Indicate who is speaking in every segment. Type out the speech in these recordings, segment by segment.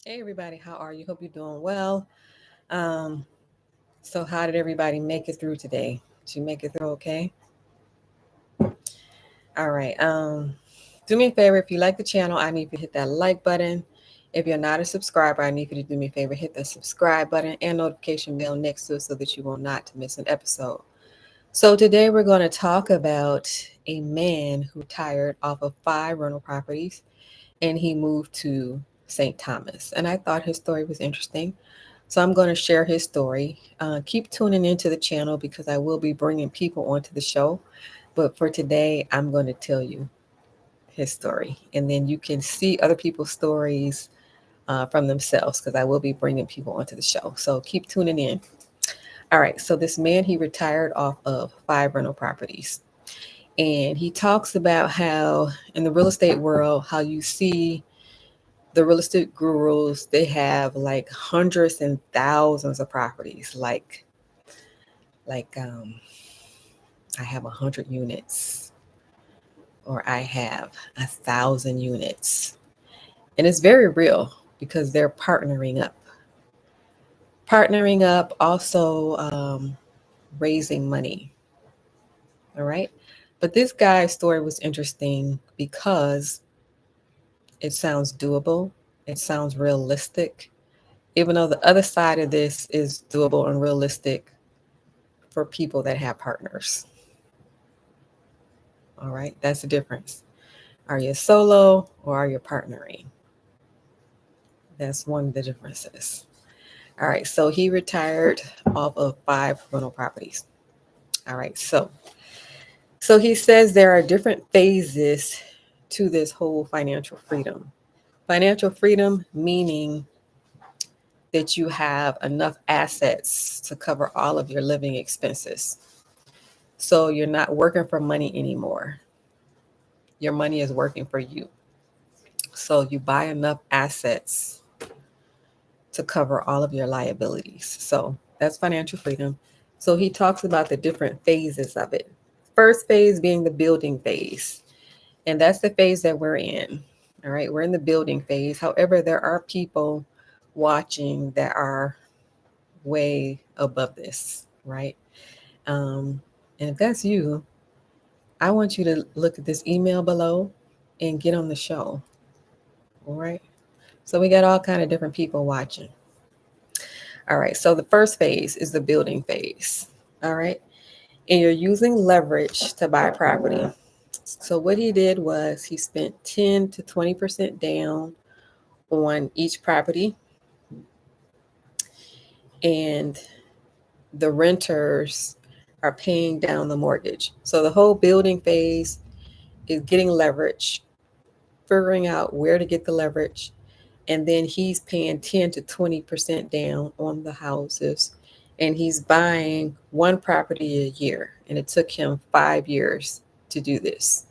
Speaker 1: Hey everybody, how are you? Hope you're doing well. Um, so how did everybody make it through today? Did you make it through okay? All right. Do me a favor, if you like the channel, I need you to hit that like button. If you're not a subscriber, I need you to do me a favor, hit the subscribe button and notification bell next to it so that you will not miss an episode. So today we're going to talk about a man who retired off of 5 rental properties and he moved to St. Thomas. And I thought his story was interesting. So I'm going to share his story. Keep tuning into the channel because I will be bringing people onto the show. But for today, I'm going to tell you his story. And then you can see other people's stories from themselves because I will be bringing people onto the show. So keep tuning in. All right. So this man, he retired off of 5 rental properties. And he talks about how in the real estate world, how you see the real estate gurus, they have like hundreds and thousands of properties. Like I have 100 units, or I have 1,000 units, and it's very real because they're partnering up, also raising money. All right, but this guy's story was interesting because it sounds doable. It sounds realistic, even though the other side of this is doable and realistic for people that have partners. All right, that's the difference. Are you solo or are you partnering? That's one of the differences. All right, so he retired off of 5 rental properties. All right, so he says there are different phases to this whole financial freedom. Financial freedom meaning that you have enough assets to cover all of your living expenses. So you're not working for money anymore. Your money is working for you. So you buy enough assets to cover all of your liabilities. So that's financial freedom. So he talks about the different phases of it. First phase being the building phase. And that's the phase that we're in. All right, we're in the building phase. However, there are people watching that are way above this, right? And if that's you, I want you to look at this email below and get on the show. All right. So we got all kind of different people watching. All right. So the first phase is the building phase. All right. And you're using leverage to buy property. So what he did was he spent 10 to 20% down on each property, and the renters are paying down the mortgage. So the whole building phase is getting leverage, figuring out where to get the leverage, and then he's paying 10 to 20% down on the houses, and he's buying one property a year, and it took him 5 years to do this,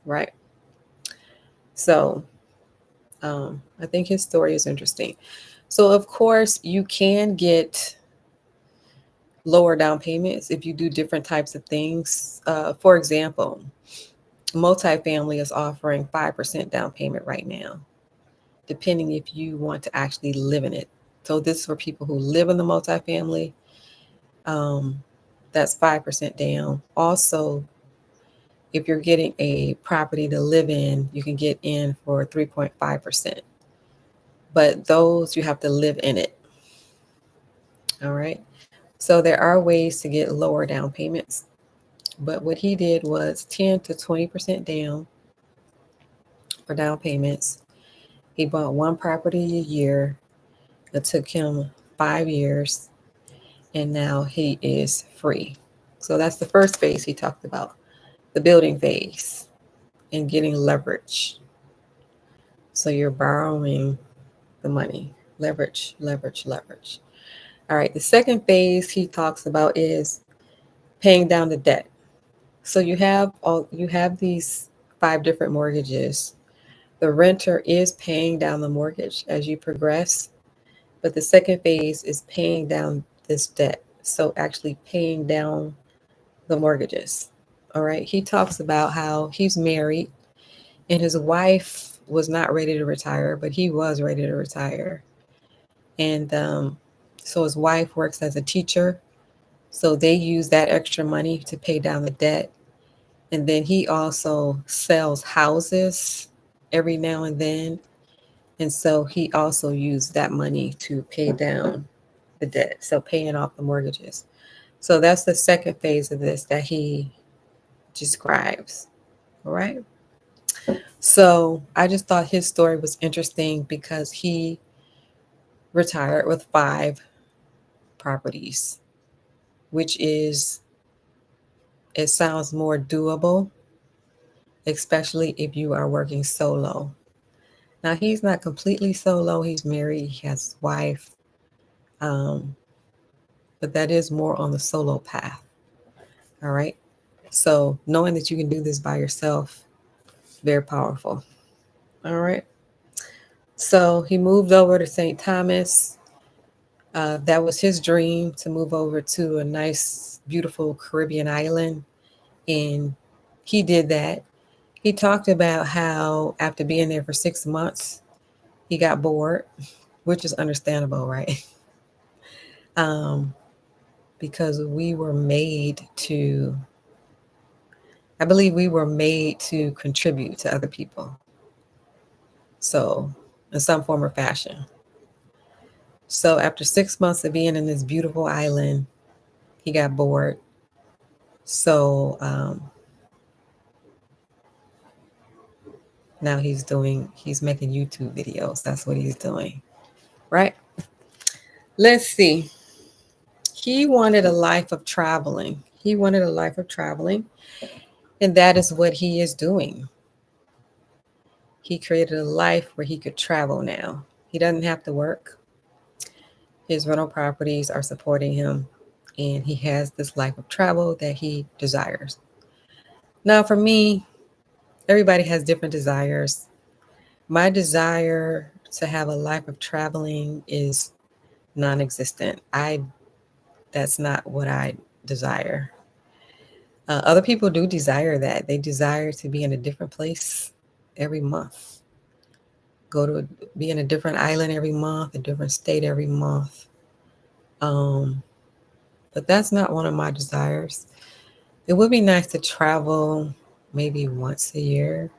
Speaker 1: right? So I think his story is interesting. So of course you can get lower down payments if you do different types of things. For example, multifamily is offering 5% down payment right now, depending if you want to actually live in it. So this is for people who live in the multifamily. Um, that's 5% down. Also, if you're getting a property to live in, you can get in for 3.5%. But those you have to live in it. All right. So there are ways to get lower down payments. But what he did was 10 to 20% down for down payments. He bought one property a year. It took him 5 years, and now he is free. So that's the first phase he talked about, the building phase and getting leverage. So you're borrowing the money, leverage, leverage, leverage. All right, the second phase he talks about is paying down the debt. So you have these 5 different mortgages. The renter is paying down the mortgage as you progress, but the second phase is paying down this debt. So actually paying down the mortgages. All right. He talks about how he's married and his wife was not ready to retire, but he was ready to retire. And so his wife works as a teacher. So they use that extra money to pay down the debt. And then he also sells houses every now and then. And so he also used that money to pay down the debt. So paying off the mortgages. So that's the second phase of this that he describes. All right. So I just thought his story was interesting because he retired with 5 properties, which is, it sounds more doable, especially if you are working solo. Now, he's not completely solo. He's married. He has a wife. Um, but that is more on the solo path. All right. So knowing that you can do this by yourself, very powerful. All right. So he moved over to St. Thomas. That was his dream, to move over to a nice, beautiful Caribbean island. And he did that. He talked about how after being there for 6 months, he got bored, which is understandable, right? um, because we were made to, I believe we were made to contribute to other people. So, in some form or fashion. So, after 6 months of being in this beautiful island, he got bored. So, now he's making YouTube videos. That's what he's doing, right? Let's see. He wanted a life of traveling. He wanted a life of traveling, and that is what he is doing. He created a life where he could travel now. He doesn't have to work. His rental properties are supporting him, and he has this life of travel that he desires. Now, for me, everybody has different desires. My desire to have a life of traveling is non-existent. That's not what I desire. Other people do desire that. They desire to be in a different place every month. Be in a different island every month, a different state every month. But that's not one of my desires. It would be nice to travel maybe once a year.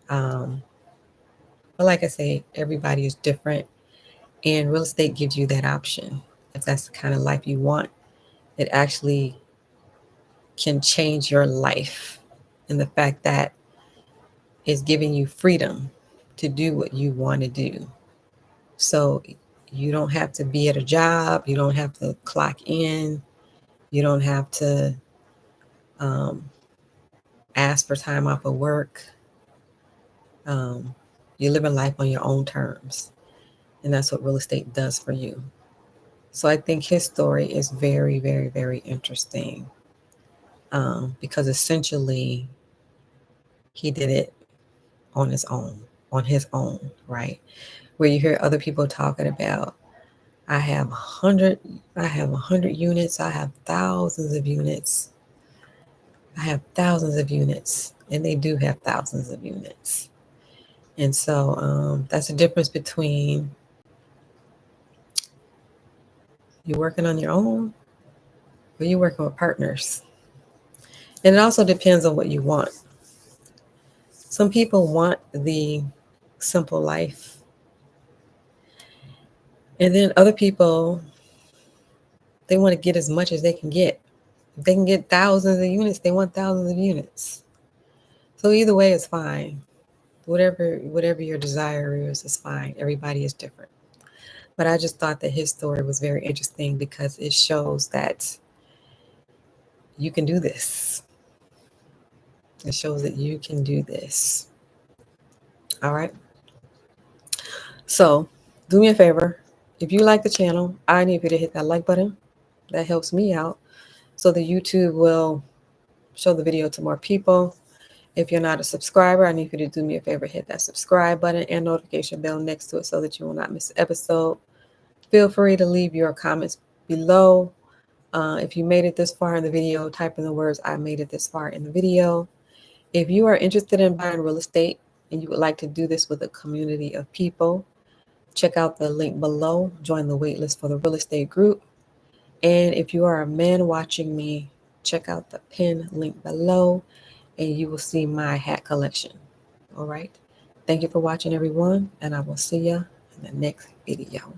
Speaker 1: But like I say, everybody is different, and real estate gives you that option. If that's the kind of life you want, it actually can change your life. And the fact that it's giving you freedom to do what you want to do. So you don't have to be at a job. You don't have to clock in. You don't have to ask for time off of work. You live a life on your own terms. And that's what real estate does for you. So I think his story is very, very, very interesting, because essentially he did it on his own, right? Where you hear other people talking about, I have 100 units, I have thousands of units. I have thousands of units, and they do have thousands of units. And so that's the difference between you working on your own or you working with partners. And it also depends on what you want. Some people want the simple life. And then other people, they want to get as much as they can get. If they can get thousands of units, they want thousands of units. So either way is fine. Whatever your desire is fine. Everybody is different. But I just thought that his story was very interesting because it shows that you can do this. It shows that you can do this. All right. So do me a favor. If you like the channel, I need you to hit that like button. That helps me out so the YouTube will show the video to more people. If you're not a subscriber, I need you to do me a favor, hit that subscribe button and notification bell next to it so that you will not miss an episode. Feel free to leave your comments below. If you made it this far in the video, type in the words, I made it this far in the video. If you are interested in buying real estate, and you would like to do this with a community of people, check out the link below, join the waitlist for the real estate group. And if you are a man watching me, check out the pin link below and you will see my hat collection. All right. Thank you for watching, everyone, and I will see you in the next video.